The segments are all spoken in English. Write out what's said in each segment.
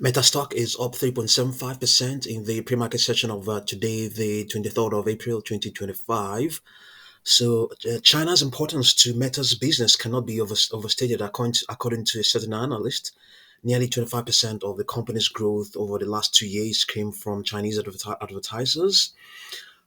Meta stock is up 3.75% in the pre-market session of today, the 23rd of April 2025. So, China's importance to Meta's business cannot be overstated, according to a certain analyst. Nearly 25% of the company's growth over the last 2 years came from Chinese advertisers.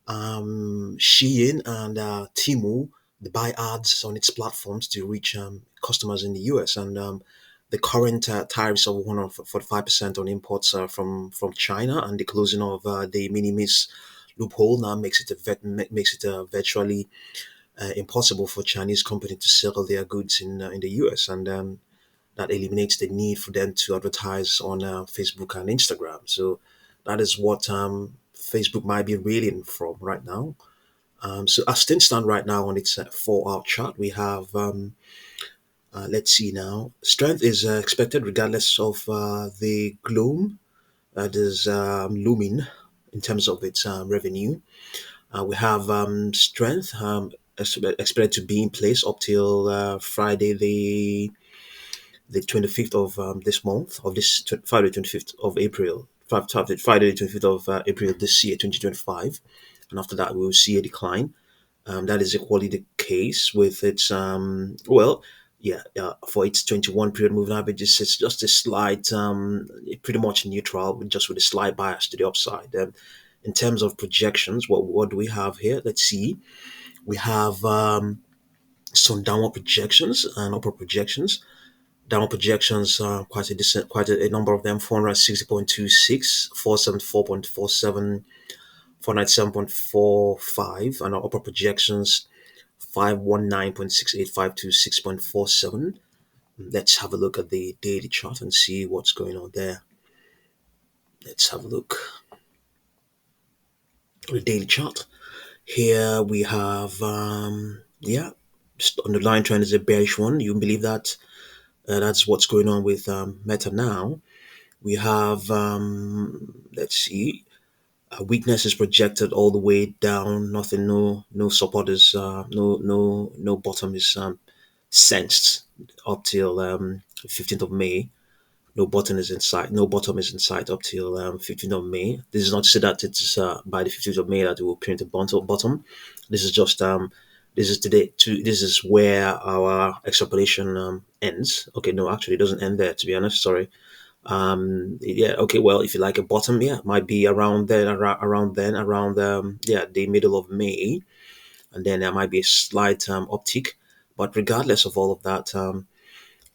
Shein and Temu, they buy ads on its platforms to reach customers in the US, and the current tariffs of 145% on imports from China, and the closing of the minimis loophole now makes it virtually impossible for Chinese companies to sell their goods in the US, and that eliminates the need for them to advertise on Facebook and Instagram. So that is what Facebook might be reeling from right now. So as things stand right now on its 4 hour chart, we have, let's see now, strength is expected regardless of the gloom that is looming in terms of its revenue. We have strength expected to be in place up till Friday, the 25th of this month, of this Friday, 25th of April, Friday, the 25th of April this year, 2025. And after that, we will see a decline. That is equally the case with its for its 21 period moving averages, it's just a slight pretty much neutral, just with a slight bias to the upside. In terms of projections, what do we have here? Let's see. We have some downward projections and upper projections. Downward projections, quite a number of them: 460.26, 474.47, 497.45, and our upper projections 519.68, 526.47. Let's have a look at the daily chart and see what's going on there. Let's have a look at the daily chart. Here we have, just underlying trend is a bearish one. You believe that? That's what's going on with Meta now. We have, let's see, weakness is projected all the way down. Nothing, no support is, no bottom is sensed up till 15th of May. No bottom is in sight. No bottom is in sight up till 15th of May. This is not to say that it's by the 15th of May that it will print a bottom. This is just this is today. This is where our extrapolation ends. Okay, no, actually, it doesn't end there. To be honest, sorry. Yeah, okay, well, if you like a bottom, yeah, it might be around then, around the middle of May, and then there might be a slight uptick. But regardless of all of that,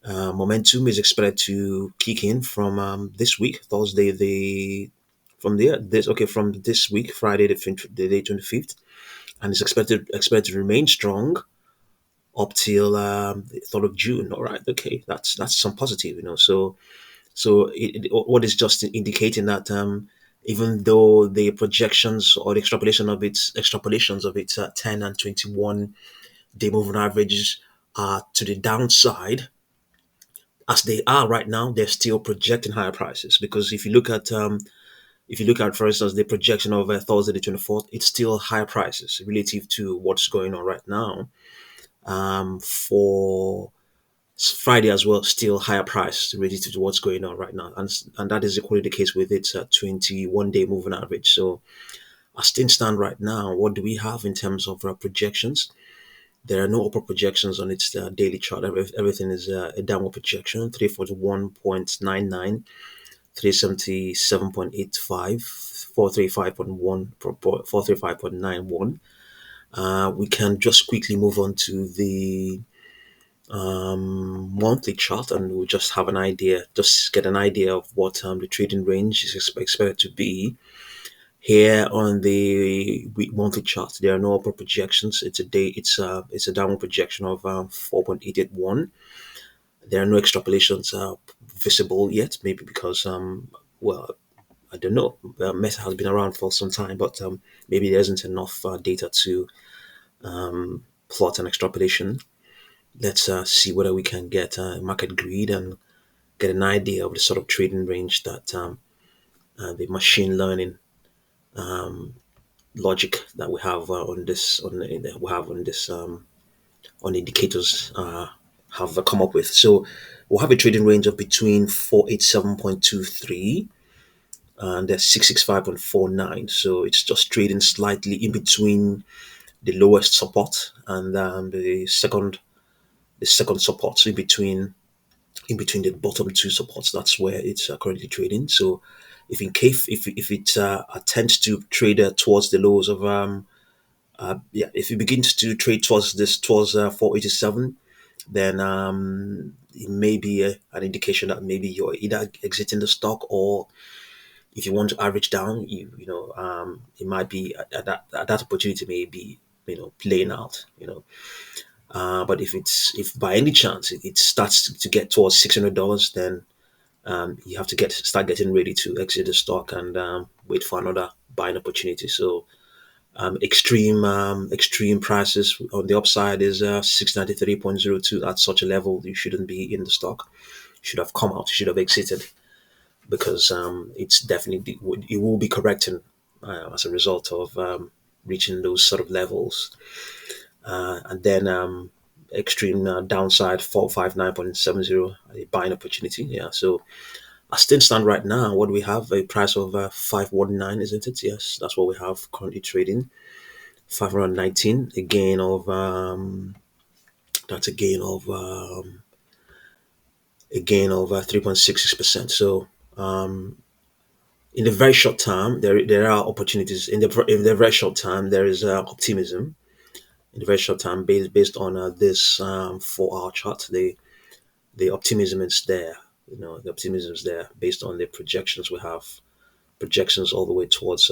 momentum is expected to kick in from this week, Thursday, from this week, Friday, the day 25th, and it's expected to remain strong up till the 3rd of June. All right, okay, that's some positive, So what is just indicating that even though the projections or the extrapolations of its 10 and 21 day moving averages are to the downside, as they are right now, they're still projecting higher prices. Because if you look at, for instance, the projection of Thursday the 24th, it's still higher prices relative to what's going on right now. For Friday as well, still higher price relative to what's going on right now, and that is equally the case with its 21 day moving average. So as things stand right now, what do we have in terms of projections? There are no upper projections on its daily chart. Everything is a downward projection: 341.99, 377.85, 435.1, 435.91. We can just quickly move on to the monthly chart, and we'll just have an idea, just get an idea of what the trading range is expected to be. Here on the monthly chart, there are no upper projections. It's a downward projection of 4.881. There are no extrapolations visible yet, maybe because well, I don't know. Meta has been around for some time, but maybe there isn't enough data to plot an extrapolation. Let's see whether we can get market greed and get an idea of the sort of trading range that the machine learning logic that we have on this on the, that we have on this on indicators have come up with. So we'll have a trading range of between 487.23 and 665.49. So it's just trading slightly in between the lowest support and the second support. So in between the bottom two supports, that's where it's currently trading. So if it attempts to trade towards the lows of if it begins to trade towards 487, then it may be an indication that maybe you're either exiting the stock, or if you want to average down, it might be at that opportunity may be playing out. But if by any chance it starts to get towards $600, then you have to start getting ready to exit the stock and wait for another buying opportunity. So extreme prices on the upside is 693.02. At such a level, you shouldn't be in the stock. You should have come out. You should have exited, because it's definitely it will be correcting as a result of reaching those sort of levels. And then extreme downside 459.70, a buying opportunity. Yeah. So as things stand right now, what we have a price of 519, isn't it? Yes, that's what we have currently trading. 519, a gain of that's a gain of 3.66%. So in the very short term, there are opportunities. In the very short term, there is optimism. In the very short term, based on this 4-hour chart, the optimism is there. The optimism is there based on the projections we have. Projections all the way towards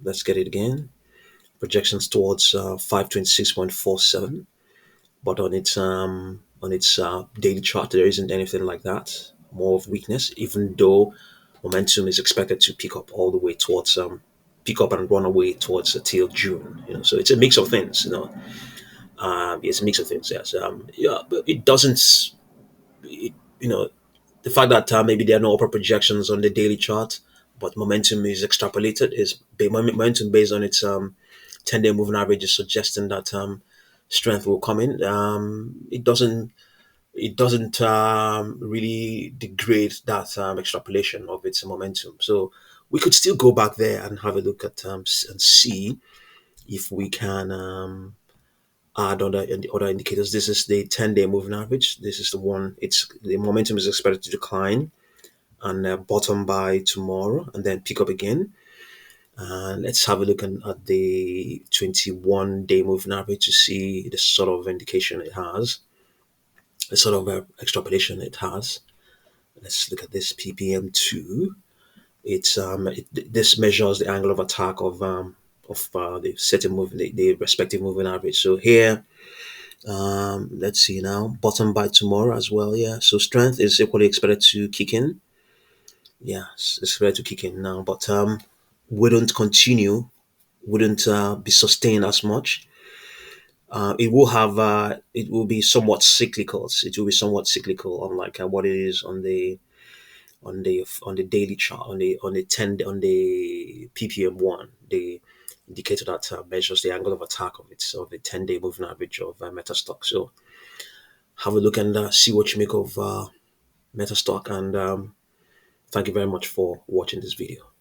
let's get it again. Projections towards 526.47. But on its daily chart, there isn't anything like that. More of weakness, even though momentum is expected to pick up and run away towards till June. So it's a mix of things. It's a mix of things. Yes. Yeah, but it doesn't. It, you know, the fact that maybe there are no upper projections on the daily chart, but momentum is extrapolated, momentum based on its 10-day moving average is suggesting that strength will come in. It doesn't really degrade that extrapolation of its momentum. So we could still go back there and have a look at and see if we can add other indicators. This is the 10-day moving average. This is the one. It's the momentum is expected to decline and bottom by tomorrow, and then pick up again. Let's have a look at the 21-day moving average to see the sort of indication it has, the sort of extrapolation it has. Let's look at this ppm2. This measures the angle of attack of the certain moving the respective moving average. So here, let's see now, bottom by tomorrow as well. Yeah, so strength is equally expected to kick in. Yeah, it's expected to kick in now, but wouldn't continue, wouldn't be sustained as much. It will be somewhat cyclical. It will be somewhat cyclical, unlike what it is on the daily chart, on the ppm one, the indicator that measures the angle of attack of the 10-day moving average of Metastock. So have a look and see what you make of Metastock, and thank you very much for watching this video.